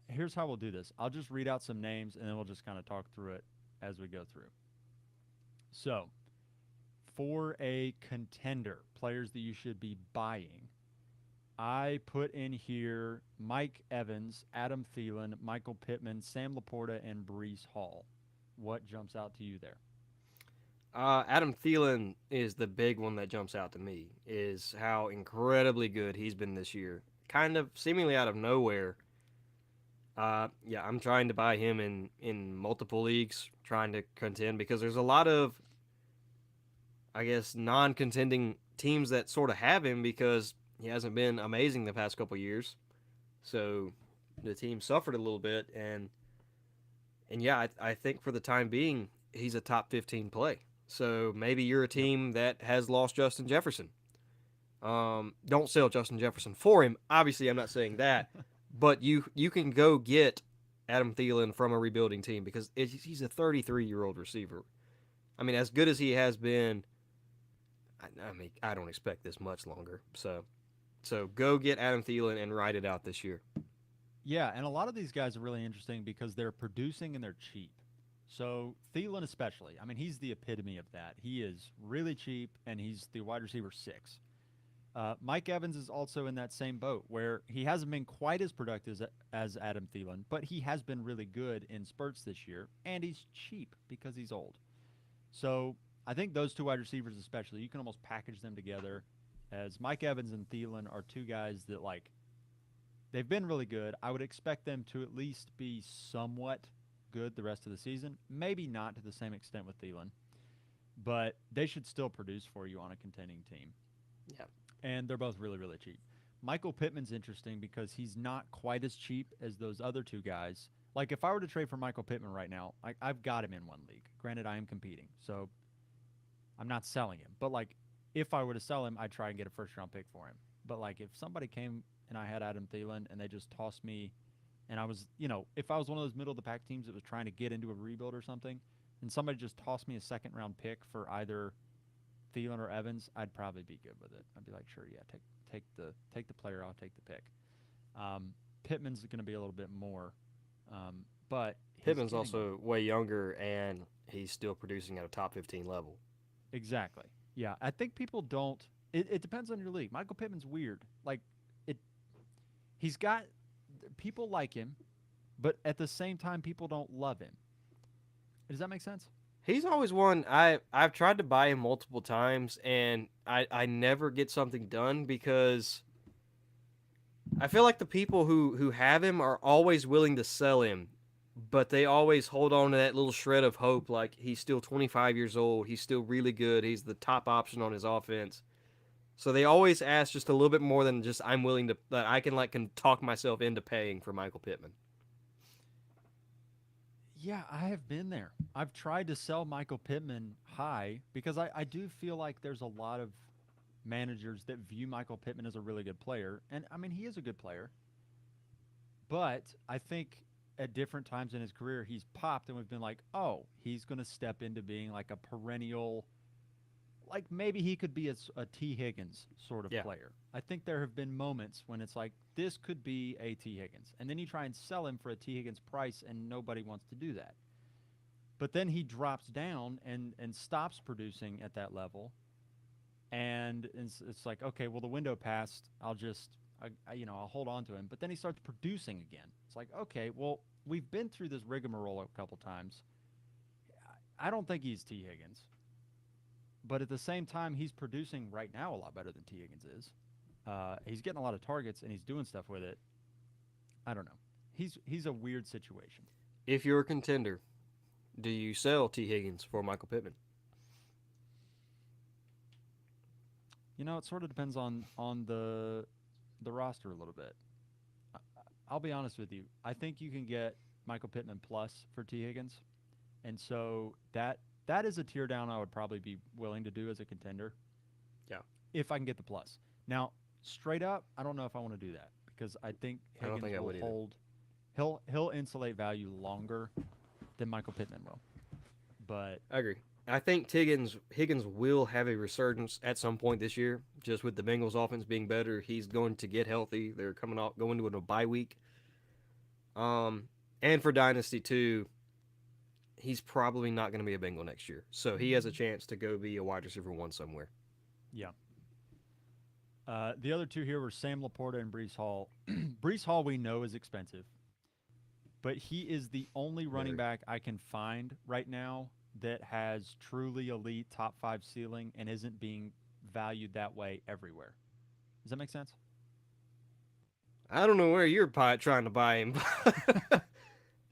S2: here's how we'll do this. I'll just read out some names, and then we'll just kind of talk through it as we go through. So, for a contender, players that you should be buying, I put in here Mike Evans, Adam Thielen, Michael Pittman, Sam Laporta, and Breece Hall. What jumps out to you there?
S1: Adam Thielen is the big one that jumps out to me, is how incredibly good he's been this year. Kind of seemingly out of nowhere. Yeah, I'm trying to buy him in multiple leagues, trying to contend, because there's a lot of, I guess, non-contending teams that sort of have him because he hasn't been amazing the past couple years. So the team suffered a little bit, and yeah, I think for the time being, he's a top 15 play. So maybe you're a team that has lost Justin Jefferson. Don't sell Justin Jefferson for him. Obviously, I'm not saying that, but you can go get Adam Thielen from a rebuilding team because he's a 33-year-old receiver. I mean, as good as he has been, I mean, I don't expect this much longer. So go get Adam Thielen and ride it out this year.
S2: Yeah, and a lot of these guys are really interesting because they're producing and they're cheap. So Thielen especially, I mean, he's the epitome of that. He is really cheap, and he's the wide receiver 6. Mike Evans is also in that same boat where he hasn't been quite as productive as Adam Thielen, but he has been really good in spurts this year, and he's cheap because he's old. So I think those 2 wide receivers especially, you can almost package them together as Mike Evans and Thielen are 2 guys that, like, they've been really good. I would expect them to at least be somewhat good the rest of the season. Maybe not to the same extent with Thielen, but they should still produce for you on a contending team.
S1: Yeah.
S2: And they're both really, really cheap. Michael Pittman's interesting because he's not quite as cheap as those other two guys. Like, if I were to trade for Michael Pittman right now, I've got him in one league. Granted, I am competing, so I'm not selling him. But, like, if I were to sell him, I'd try and get a first-round pick for him. But, like, if somebody came and I had Adam Thielen and they just tossed me, and I was, if I was one of those middle-of-the-pack teams that was trying to get into a rebuild or something, and somebody just tossed me a second-round pick for either Thielen or Evans, I'd probably be good with it. I'd be like, sure, yeah, take the player, I'll take the pick. Pittman's going to be a little bit more, but
S1: Pittman's also way younger, and he's still producing at a top 15 level.
S2: Exactly. Yeah, I think people don't. It depends on your league. Michael Pittman's weird. Like it, he's got people like him, but at the same time, people don't love him. Does that make sense?
S1: He's always one. I've tried to buy him multiple times, and I never get something done because I feel like the people who have him are always willing to sell him, but they always hold on to that little shred of hope. Like, he's still 25 years old. He's still really good. He's the top option on his offense. So they always ask just a little bit more than just I'm willing to, that I can talk myself into paying for Michael Pittman.
S2: Yeah, I have been there. I've tried to sell Michael Pittman high because I do feel like there's a lot of managers that view Michael Pittman as a really good player. And I mean, he is a good player. But I think at different times in his career, he's popped and we've been like, oh, he's going to step into being like a perennial, like maybe he could be a T. Higgins sort of player. I think there have been moments when it's like, this could be a T. Higgins. And then you try and sell him for a T. Higgins price, and nobody wants to do that. But then he drops down and stops producing at that level. And it's like, okay, well, the window passed. I'll hold on to him. But then he starts producing again. It's like, okay, well, we've been through this rigmarole a couple times. I don't think he's T. Higgins. But at the same time, he's producing right now a lot better than T. Higgins is. He's getting a lot of targets, and he's doing stuff with it. I don't know. He's a weird situation.
S1: If you're a contender, do you sell T. Higgins for Michael Pittman?
S2: It sort of depends on the roster a little bit. I'll be honest with you. I think you can get Michael Pittman plus for T. Higgins, and so that is a tear down I would probably be willing to do as a contender.
S1: Yeah.
S2: If I can get the plus. Now, straight up, I don't know if I want to do that because I think Higgins will hold. He'll insulate value longer than Michael Pittman will. But
S1: I agree. I think Higgins will have a resurgence at some point this year. Just with the Bengals' offense being better, he's going to get healthy. They're going to a bye week. And for Dynasty too, he's probably not going to be a Bengal next year. So he has a chance to go be a wide receiver one somewhere.
S2: Yeah. The other two here were Sam Laporta and Breece Hall. Breece Hall we know is expensive, but he is the only running back I can find right now that has truly elite top 5 ceiling and isn't being valued that way everywhere. Does that make sense?
S1: I don't know where you're trying to buy him.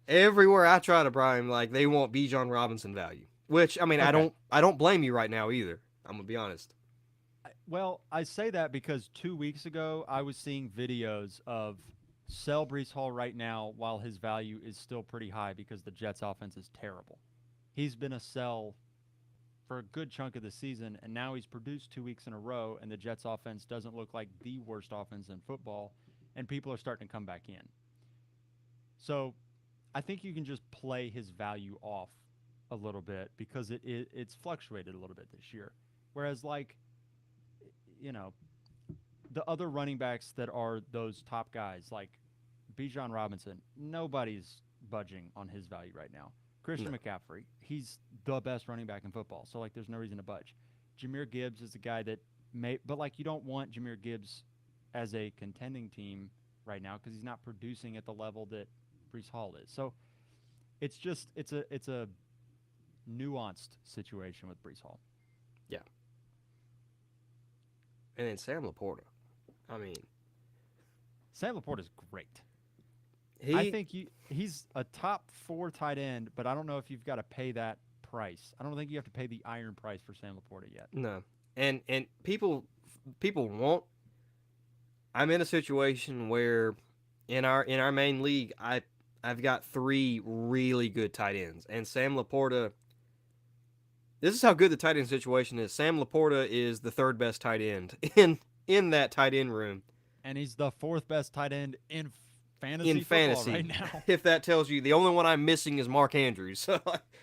S1: Everywhere I try to buy him, like, they want Bijan Robinson value. Which, I mean, okay. I don't blame you right now either. I'm gonna be honest.
S2: Well, I say that because 2 weeks ago I was seeing videos of sell Breece Hall right now while his value is still pretty high because the Jets offense is terrible. He's been a sell for a good chunk of the season, and now he's produced 2 weeks in a row, and the Jets offense doesn't look like the worst offense in football, and people are starting to come back in. So I think you can just play his value off a little bit because it's fluctuated a little bit this year. Whereas, like, the other running backs that are those top guys, like Bijan Robinson, nobody's budging on his value right now. Christian McCaffrey, he's the best running back in football, so, like, there's no reason to budge. Jahmyr Gibbs is the guy that but, like, you don't want Jahmyr Gibbs as a contending team right now because he's not producing at the level that Breece Hall is. So it's a nuanced situation with Breece Hall.
S1: Yeah. And then Sam Laporta. I mean,
S2: Sam Laporta is great. I
S1: He
S2: think he's a top 4 tight end, but I don't know if you've got to pay that price. I don't think you have to pay the iron price for Sam Laporta yet.
S1: no, and people won't. I'm in a situation where in our main league, I've got 3 really good tight ends, and Sam Laporta. This is how good the tight end situation is. Sam Laporta is the 3rd best tight end in that tight end room
S2: And he's the 4th best tight end in
S1: in
S2: fantasy football right
S1: fantasy.
S2: now.
S1: If that tells you, the only one I'm missing is Mark Andrews.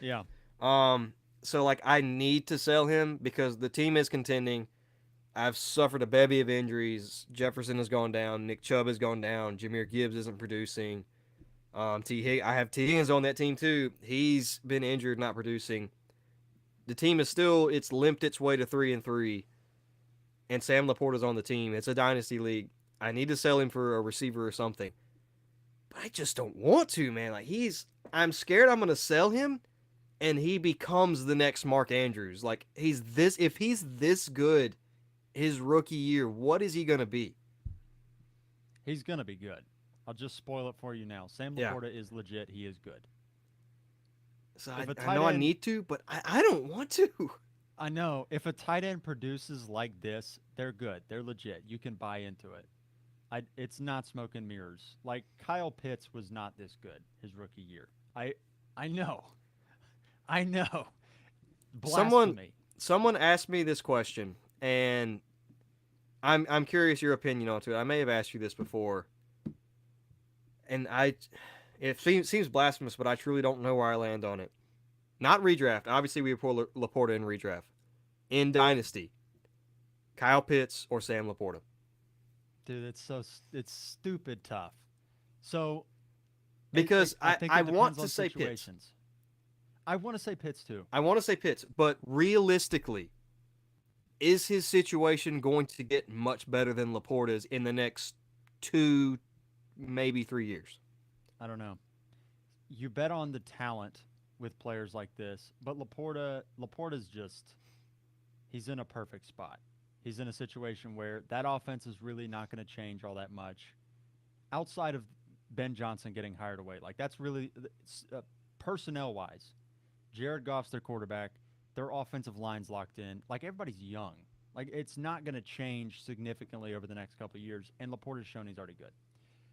S2: Yeah.
S1: um, so like I need to sell him because the team is contending. I've suffered a bevy of injuries. Jefferson has gone down. Nick Chubb has gone down. Jameer Gibbs isn't producing. I have T. Higgins on that team too. He's been injured, not producing. The team is still it's limped its way to 3-3, and Sam Laporta's on the team. It's a dynasty league. I need to sell him for a receiver or something, but I just don't want to, man. I'm scared I'm gonna sell him, and he becomes the next Mark Andrews. Like if he's this good, his rookie year, what is he gonna be?
S2: He's going to be good. I'll just spoil it for you now. Sam
S1: Yeah.
S2: Laporta is legit. He is good.
S1: So
S2: If a
S1: I
S2: tight
S1: know I
S2: end-
S1: need to, but I don't want to.
S2: I know. If a tight end produces like this, they're good. They're legit. You can buy into it. It's not smoke and mirrors. Like Kyle Pitts was not this good his rookie year. I know. I know. Blasphemy.
S1: Someone asked me this question, and I'm curious your opinion on it. I may have asked you this before, and it seems blasphemous, but I truly don't know where I land on it. Not redraft. Obviously, we put Laporta in redraft. In Dynasty, Kyle Pitts or Sam Laporta.
S2: Dude, it's stupid tough. So
S1: Because
S2: I think
S1: I
S2: it
S1: want
S2: depends
S1: to
S2: on
S1: say Pitts.
S2: situations. I want to say Pitts too.
S1: I want to say Pitts, but realistically, is his situation going to get much better than Laporta's in the next 2, maybe 3 years?
S2: I don't know. You bet on the talent with players like this, but Laporta's just he's in a perfect spot. He's in a situation where that offense is really not going to change all that much outside of Ben Johnson getting hired away. Like that's really personnel wise. Jared Goff's their quarterback. Their offensive line's locked in. Like everybody's young. Like it's not going to change significantly over the next couple of years. And Laporta's shown he's already good.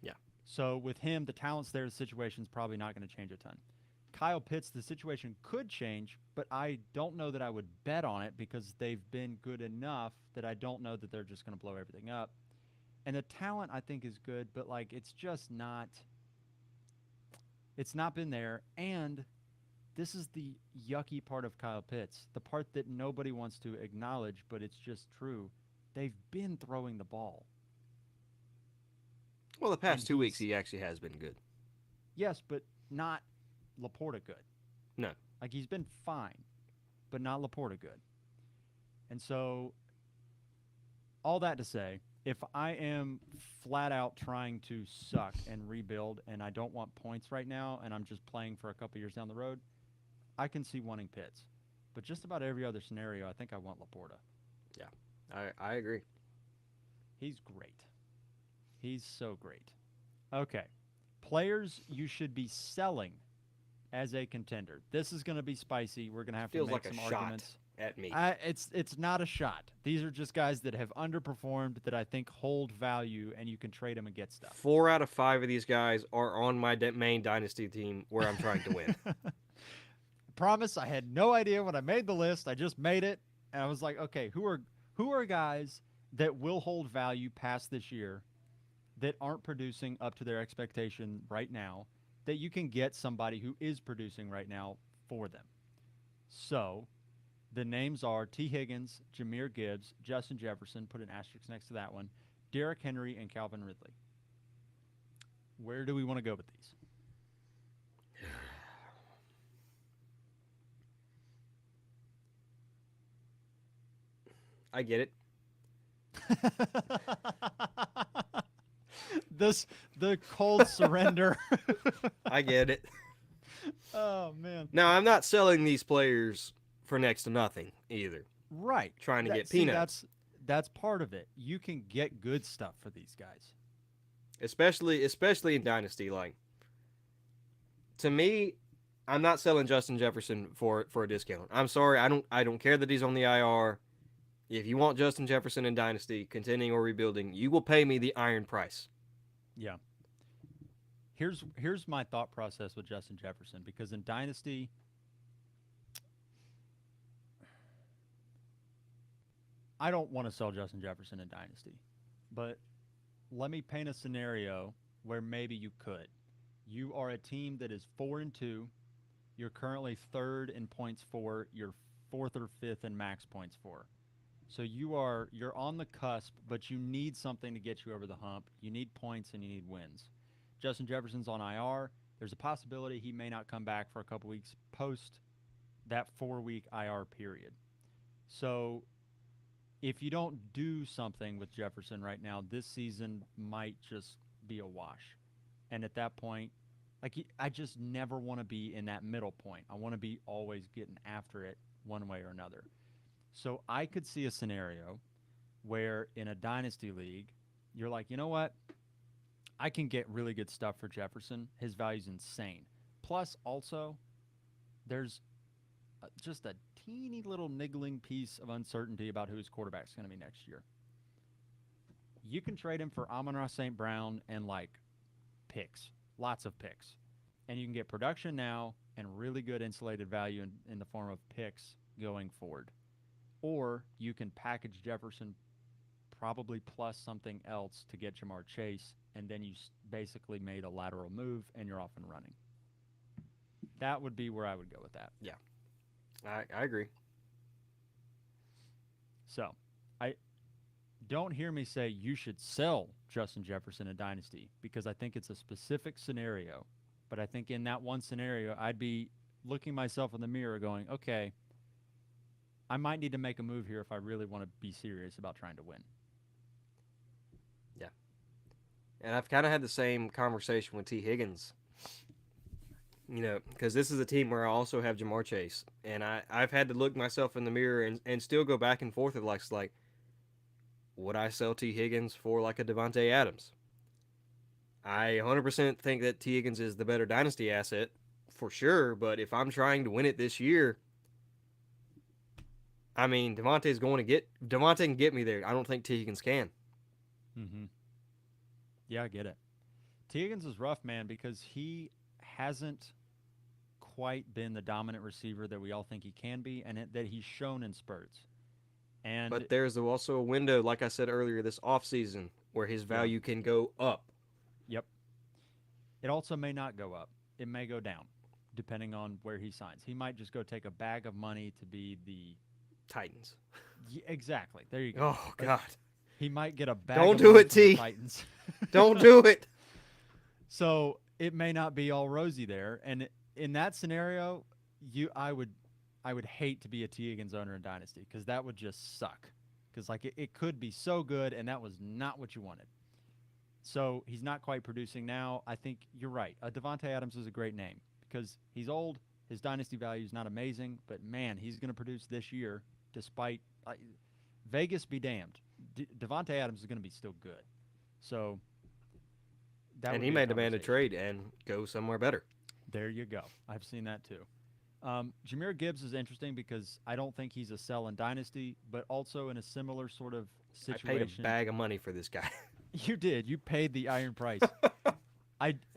S1: Yeah.
S2: So with him, the talent's there. The situation's probably not going to change a ton. Kyle Pitts, the situation could change, but I don't know that I would bet on it because they've been good enough that I don't know that they're just going to blow everything up. And the talent I think is good, but like it's just not. It's not been there, and this is the yucky part of Kyle Pitts, the part that nobody wants to acknowledge, but it's just true. They've been throwing the ball.
S1: Well, the past
S2: And
S1: 2 weeks
S2: he's-
S1: he actually has been good.
S2: Yes, but not Laporta good.
S1: No.
S2: Like he's been fine, but not Laporta good. And so, all that to say, if I am flat out trying to suck and rebuild and I don't want points right now and I'm just playing for a couple years down the road, I can see wanting Pitts. But just about every other scenario, I think I want Laporta.
S1: I agree.
S2: He's great. He's so great. Okay. Players you should be selling as a contender. This is going to be spicy. We're going to have
S1: Feels
S2: to make
S1: like a
S2: some
S1: shot
S2: arguments.
S1: at me.
S2: It's not a shot. These are just guys that have underperformed that I think hold value, and you can trade them and get stuff.
S1: 4 out of 5 of these guys are on my main dynasty team where I'm trying to win.
S2: Promise, I had no idea when I made the list. I just made it, and I was like, okay, who are guys that will hold value past this year that aren't producing up to their expectation right now that you can get somebody who is producing right now for them. So the names are T. Higgins, Jameer Gibbs, Justin Jefferson, put an asterisk next to that one, Derrick Henry, and Calvin Ridley. Where do we want to go with these?
S1: I get it.
S2: The cold surrender.
S1: I get it.
S2: Oh man.
S1: Now, I'm not selling these players for next to nothing either.
S2: Right.
S1: Trying to get
S2: See,
S1: peanuts.
S2: That's part of it. You can get good stuff for these guys.
S1: Especially in Dynasty. Like, To me, I'm not selling Justin Jefferson for a discount. I'm sorry, I don't care that he's on the IR. If you want Justin Jefferson in Dynasty, contending or rebuilding, you will pay me the iron price.
S2: Yeah. Here's my thought process with Justin Jefferson, because in Dynasty, I don't want to sell Justin Jefferson in Dynasty. But let me paint a scenario where maybe you could. You are a team that is 4-2. You're currently third in points for. You're fourth or fifth in max points for. So you're on the cusp, but you need something to get you over the hump. You need points and you need wins. Justin Jefferson's on IR. There's a possibility he may not come back for a couple weeks post that 4-week IR period. So if you don't do something with Jefferson right now, this season might just be a wash. And at that point, I just never want to be in that middle point. I want to be always getting after it one way or another. So I could see a scenario where in a dynasty league, you're like, you know what? I can get really good stuff for Jefferson. His value's insane. Plus, also, there's just a teeny little niggling piece of uncertainty about who his quarterback's going to be next year. You can trade him for Amon-Ra St. Brown and like picks, lots of picks. And you can get production now and really good insulated value in the form of picks going forward. Or you can package Jefferson probably plus something else to get Jamar Chase, and then you basically made a lateral move and you're off and running. That would be where I would go with that.
S1: Yeah, I agree.
S2: So, I don't hear me say you should sell Justin Jefferson in Dynasty, because I think it's a specific scenario. But I think in that one scenario, I'd be looking myself in the mirror going, okay, I might need to make a move here if I really want to be serious about trying to win.
S1: Yeah. And I've kind of had the same conversation with T. Higgins. Because this is a team where I also have Jamar Chase. And I've had to look myself in the mirror and still go back and forth with like, would I sell T. Higgins for like a Devontae Adams? I 100% think that T. Higgins is the better dynasty asset for sure. But if I'm trying to win it this year, I mean, Devontae can get me there. I don't think T. Higgins can.
S2: Mm-hmm. Yeah, I get it. T. Higgins is rough, man, because he hasn't quite been the dominant receiver that we all think he can be, and that he's shown in spurts. And
S1: But there's also a window, like I said earlier, this offseason where his
S2: yeah,
S1: value can go up.
S2: yep. It also may not go up. It may go down, depending on where he signs. He might just go take a bag of money to be the
S1: Titans.
S2: Yeah, exactly. There you go.
S1: Oh, God.
S2: He might get a bag
S1: Don't
S2: of
S1: do
S2: money
S1: it,
S2: from the
S1: T.
S2: Titans.
S1: Don't do it.
S2: So it may not be all rosy there. And in that scenario, I would hate to be a T. Higgins owner in Dynasty, because that would just suck. Because like it could be so good, and that was not what you wanted. So he's not quite producing now. I think you're right. Devontae Adams is a great name because he's old. His dynasty value is not amazing, but man, he's going to produce this year despite Vegas be damned. Devontae Adams is going to be still good. So that
S1: And
S2: would
S1: he
S2: be
S1: may demand a
S2: conversation.
S1: trade and go somewhere better.
S2: There you go. I've seen that too. Jahmyr Gibbs is interesting because I don't think he's a sell in Dynasty, but also in a similar sort of
S1: I paid
S2: situation.
S1: a bag of money for this guy.
S2: You did. You paid the iron price.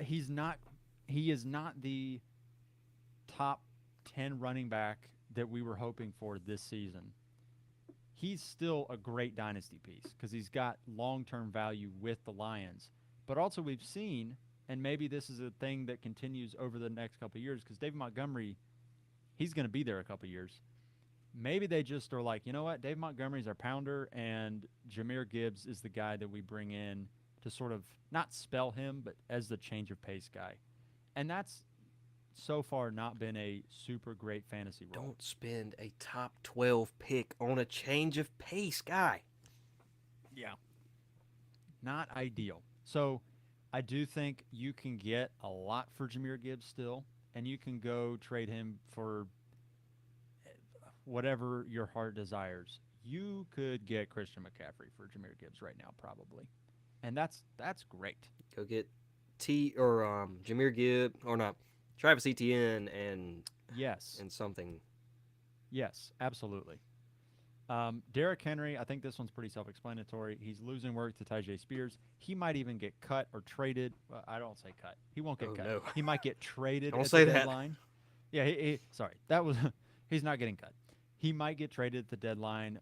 S2: He is not the top 10 running back that we were hoping for this season. He's still a great dynasty piece because he's got long-term value with the Lions. But also we've seen, and maybe this is a thing that continues over the next couple of years, because David Montgomery, he's going to be there a couple of years. Maybe they just are like, you know what, Dave Montgomery's our pounder, and Jahmyr Gibbs is the guy that we bring in to sort of not spell him, but as the change of pace guy. And that's so far not been a super great fantasy role.
S1: Don't spend a top 12 pick on a change of pace guy.
S2: Yeah. Not ideal. So I do think you can get a lot for Jahmyr Gibbs still, and you can go trade him for whatever your heart desires. You could get Christian McCaffrey for Jahmyr Gibbs right now, probably, and that's great.
S1: Go get Jahmyr Gibbs, or not, Travis Etienne and
S2: Yes.
S1: something.
S2: Yes, absolutely. Derrick Henry, I think this one's pretty self-explanatory. He's losing work to Tyjae Spears. He might even get cut or traded. Well, I don't say cut. He won't get
S1: Oh
S2: cut.
S1: no,
S2: He might get traded
S1: don't
S2: at the
S1: say that.
S2: deadline. Yeah, sorry. That was he's not getting cut. He might get traded at the deadline,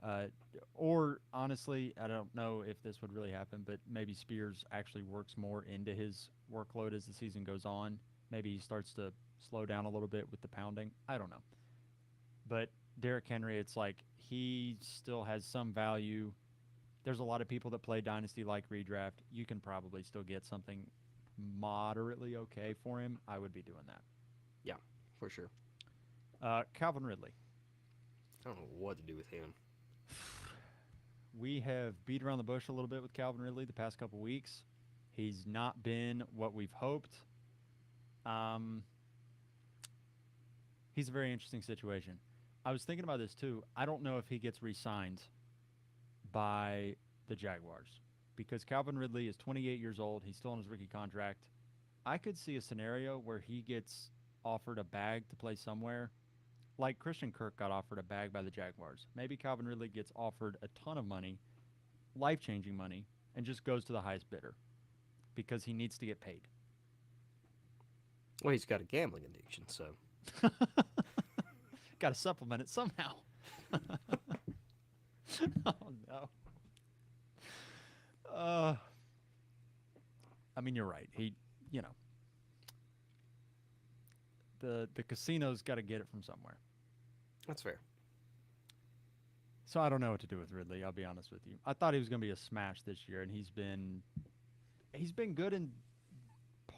S2: or honestly, I don't know if this would really happen, but maybe Spears actually works more into his workload as the season goes on. Maybe he starts to slow down a little bit with the pounding. I don't know. But Derrick Henry, it's like he still has some value. There's a lot of people that play Dynasty like redraft. You can probably still get something moderately okay for him. I would be doing that.
S1: Yeah, for sure.
S2: Calvin Ridley.
S1: I don't know what to do with him.
S2: We have beat around the bush a little bit with Calvin Ridley the past couple weeks. He's not been what we've hoped. He's a very interesting situation. I was thinking about this too. I don't know if he gets re-signed by the Jaguars because Calvin Ridley is 28 years old. He's still on his rookie contract. I could see a scenario where he gets offered a bag to play somewhere, like Christian Kirk got offered a bag by the Jaguars. Maybe Calvin Ridley gets offered a ton of money, life-changing money, and just goes to the highest bidder because he needs to get paid.
S1: Well, he's got a gambling addiction, so
S2: Got to supplement it somehow. Oh no. I mean, you're right. You know, the casino's got to get it from somewhere.
S1: that's fair.
S2: So I don't know what to do with Ridley. I'll be honest with you. I thought he was going to be a smash this year, and he's been good in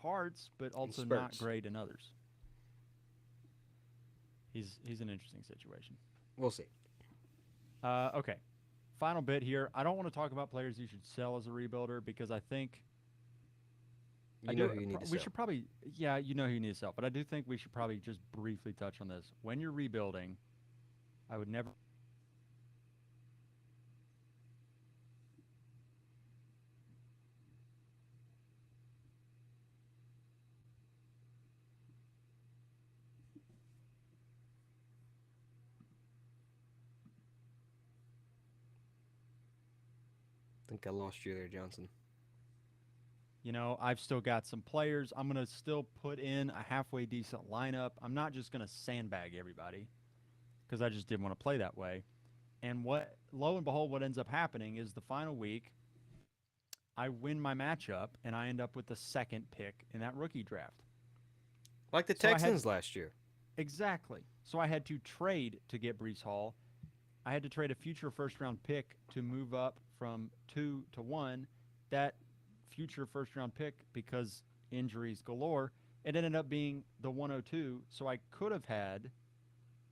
S2: parts, but also not
S1: spurts.
S2: great in others. He's an interesting situation.
S1: We'll see.
S2: Okay. Final bit here. I don't want to talk about players you should sell as a rebuilder because I think
S1: You know who you need to
S2: we
S1: sell.
S2: should probably yeah, you know who you need to sell, but I do think we should probably just briefly touch on this. When you're rebuilding, I would never
S1: Think I lost you there, Johnson.
S2: I've still got some players. I'm going to still put in a halfway decent lineup. I'm not just going to sandbag everybody because I just didn't want to play that way. And lo and behold, what ends up happening is the final week, I win my matchup and I end up with the second pick in that rookie draft.
S1: Like the
S2: So I had
S1: Texans last year.
S2: exactly. So I had to trade to get Brees Hall. I had to trade a future first round pick to move up from 2 to 1. That future first round pick, because injuries galore, it ended up being the 102. So I could have had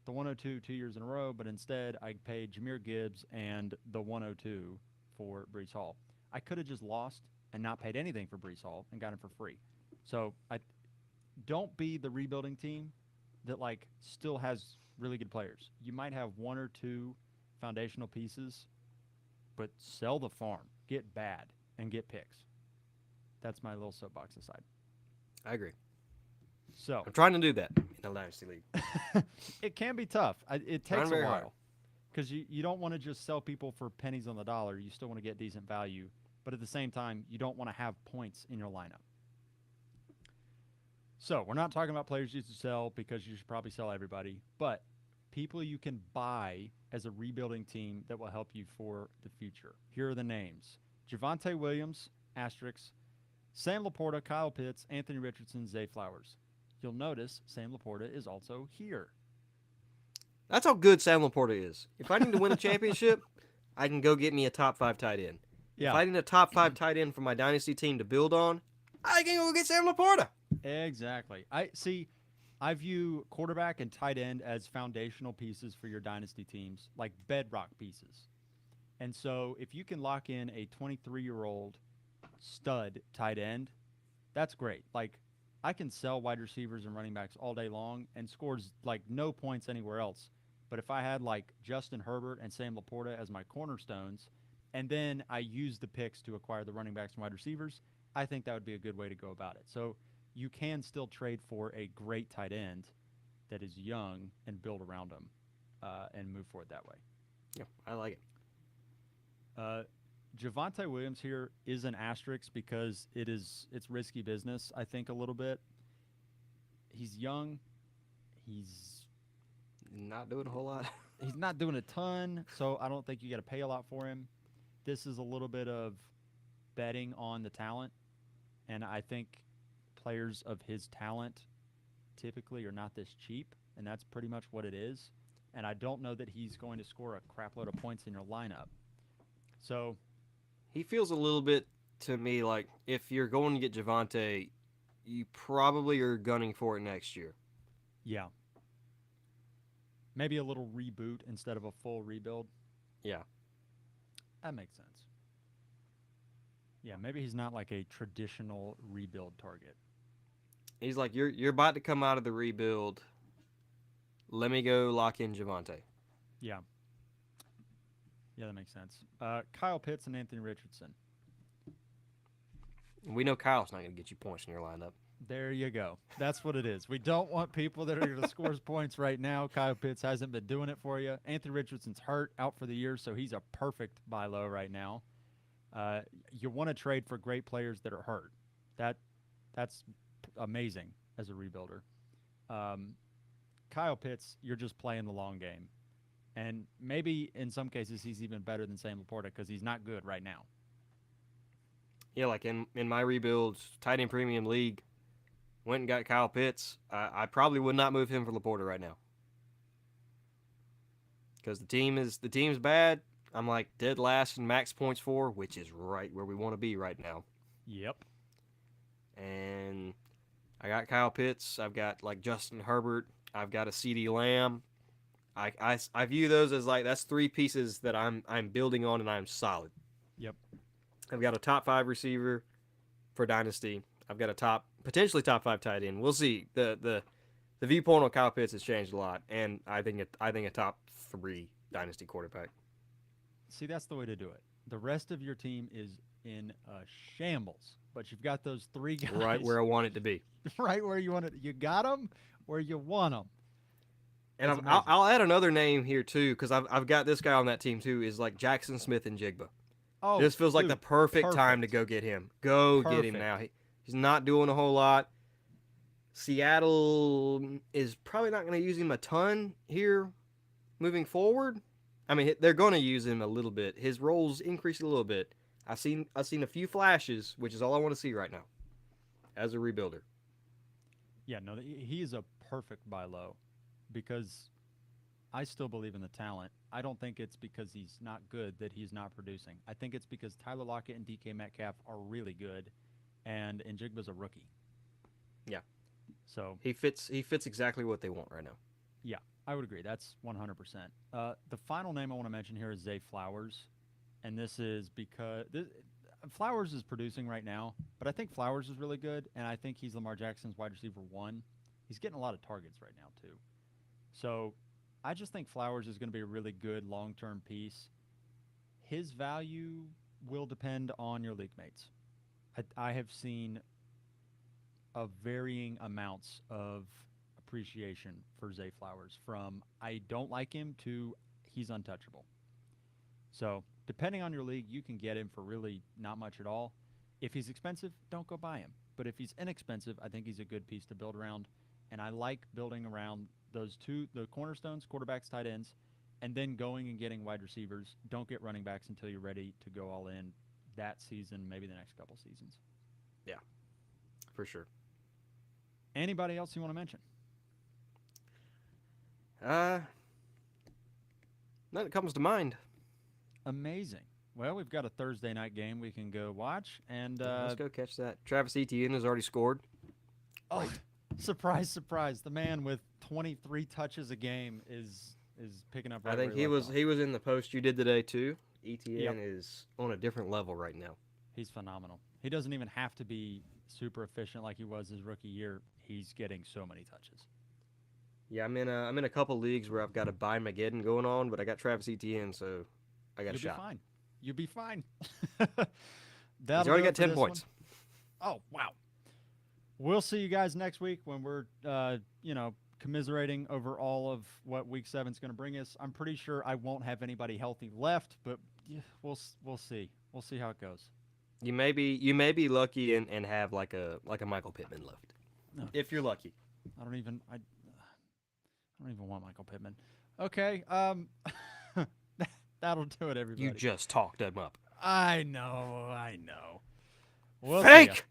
S2: the 102 2 years in a row, but instead I paid Jameer Gibbs and the 102 for Brees Hall. I could have just lost and not paid anything for Brees Hall and got him for free. So I don't be the rebuilding team that like still has really good players. You might have one or two foundational pieces, but sell the farm, get bad, and get picks. That's my little soapbox aside.
S1: I agree.
S2: So
S1: I'm trying to do that in a Dynasty League.
S2: it can be tough. It
S1: Trying
S2: takes a
S1: very hard.
S2: while because you don't want to just sell people for pennies on the dollar. You still want to get decent value, but at the same time, you don't want to have points in your lineup. So we're not talking about players you should sell because you should probably sell everybody, but people you can buy as a rebuilding team that will help you for the future. Here are the names: Javonte Williams, asterisk, Sam Laporta, Kyle Pitts, Anthony Richardson, Zay Flowers. You'll notice Sam Laporta is also here.
S1: That's how good Sam Laporta is. If I need to win a championship, I can go get me a top 5 tight end. If
S2: Yeah,
S1: I need a top 5 tight end for my Dynasty team to build on, I can go get Sam Laporta.
S2: exactly. I view quarterback and tight end as foundational pieces for your dynasty teams, like bedrock pieces. And so if you can lock in a 23-year-old stud tight end, that's great. Like I can sell wide receivers and running backs all day long and scores like no points anywhere else. But if I had like Justin Herbert and Sam Laporta as my cornerstones, and then I use the picks to acquire the running backs and wide receivers, I think that would be a good way to go about it. So you can still trade for a great tight end that is young and build around him and move forward that way.
S1: Yeah, I like it.
S2: Uh, Javonte Williams here is an asterisk because it's risky business. I think a little bit. He's young. He's
S1: Not doing a whole lot.
S2: he's not doing a ton, so I don't think you got to pay a lot for him. This is a little bit of betting on the talent, and I think players of his talent typically are not this cheap, and that's pretty much what it is. And I don't know that he's going to score a crap load of points in your lineup. So,
S1: He feels a little bit to me like if you're going to get Javante, you probably are gunning for it next year.
S2: yeah, maybe a little reboot instead of a full rebuild.
S1: Yeah.
S2: That makes sense. Yeah, maybe he's not like a traditional rebuild target.
S1: He's like, you're about to come out of the rebuild. Let me go lock in Javante.
S2: Yeah. Yeah, that makes sense. Kyle Pitts and Anthony Richardson.
S1: We know Kyle's not going to get you points in your lineup.
S2: There you go. That's what it is. We don't want people that are going to score points right now. Kyle Pitts hasn't been doing it for you. Anthony Richardson's hurt, out for the year, so he's a perfect buy low right now. You want to trade for great players that are hurt. That's amazing as a rebuilder. Kyle Pitts, you're just playing the long game. And maybe in some cases he's even better than Sam Laporta because he's not good right now.
S1: Yeah, like in my rebuilds, tight end premium league, went and got Kyle Pitts. I probably would not move him for Laporta right now because the team's bad. I'm like dead last in max points for, which is right where we want to be right now.
S2: Yep.
S1: And I got Kyle Pitts. I've got like Justin Herbert. I've got a CeeDee Lamb. I view those as like that's three pieces that I'm building on and I'm solid.
S2: Yep.
S1: I've got a top 5 receiver for Dynasty. I've got a potentially top 5 tight end. We'll see. The viewpoint on Kyle Pitts has changed a lot, and I think a top 3 Dynasty quarterback.
S2: See, that's the way to do it. The rest of your team is in a shambles, but you've got those 3 guys
S1: Right where I want it to be.
S2: right where you want it. You got them where you want them.
S1: And I'll add another name here too, because I've got this guy on that team too. Is like Jackson Smith and Jigba.
S2: Oh,
S1: this feels like
S2: dude,
S1: the perfect time to go get him. Get him now. He's not doing a whole lot. Seattle is probably not going to use him a ton here moving forward. I mean, they're going to use him a little bit. His roles increase a little bit. I've seen a few flashes, which is all I want to see right now as a rebuilder.
S2: Yeah, no, he is a perfect buy low because I still believe in the talent. I don't think it's because he's not good that he's not producing. I think it's because Tyler Lockett and DK Metcalf are really good, and Njigba's a rookie.
S1: Yeah.
S2: So
S1: he fits exactly what they want right now.
S2: Yeah, I would agree. That's 100%. The final name I want to mention here is Zay Flowers, and this is because Flowers is producing right now, but I think Flowers is really good, and I think he's Lamar Jackson's wide receiver 1. He's getting a lot of targets right now too. So I just think Flowers is going to be a really good long-term piece. His value will depend on your league mates. I have seen of varying amounts of appreciation for Zay Flowers, from I don't like him to he's untouchable. So depending on your league, you can get him for really not much at all. If he's expensive, don't go buy him. But if he's inexpensive, I think he's a good piece to build around. And I like building around those two, the cornerstones, quarterbacks, tight ends, and then going and getting wide receivers. Don't get running backs until you're ready to go all in that season, maybe the next couple seasons.
S1: Yeah, for sure.
S2: Anybody else you want to mention?
S1: None that comes to mind.
S2: Amazing. Well, we've got a Thursday night game we can go watch, and
S1: let's go catch that. Travis Etienne has already scored.
S2: Oh, surprise, surprise! The man with 23 touches a game is picking up. Right
S1: I think he was in the post you did today too. Etienne is on a different level right now.
S2: He's phenomenal. He doesn't even have to be super efficient like he was his rookie year. He's getting so many touches.
S1: Yeah, I'm in a couple leagues where I've got a buy Mageddon going on, but I got Travis Etienne, so I got a shot.
S2: You'll be fine.
S1: He's already got 10 points.
S2: One. Oh, wow. We'll see you guys next week when we're, commiserating over all of what Week 7 is going to bring us. I'm pretty sure I won't have anybody healthy left, but yeah, we'll see. We'll see how it goes.
S1: You may be lucky and have like a Michael Pittman left.
S2: No.
S1: If you're lucky.
S2: I don't even want Michael Pittman. Okay, that'll do it, everybody.
S1: You just talked him up.
S2: I know. We'll see ya.
S1: Fake.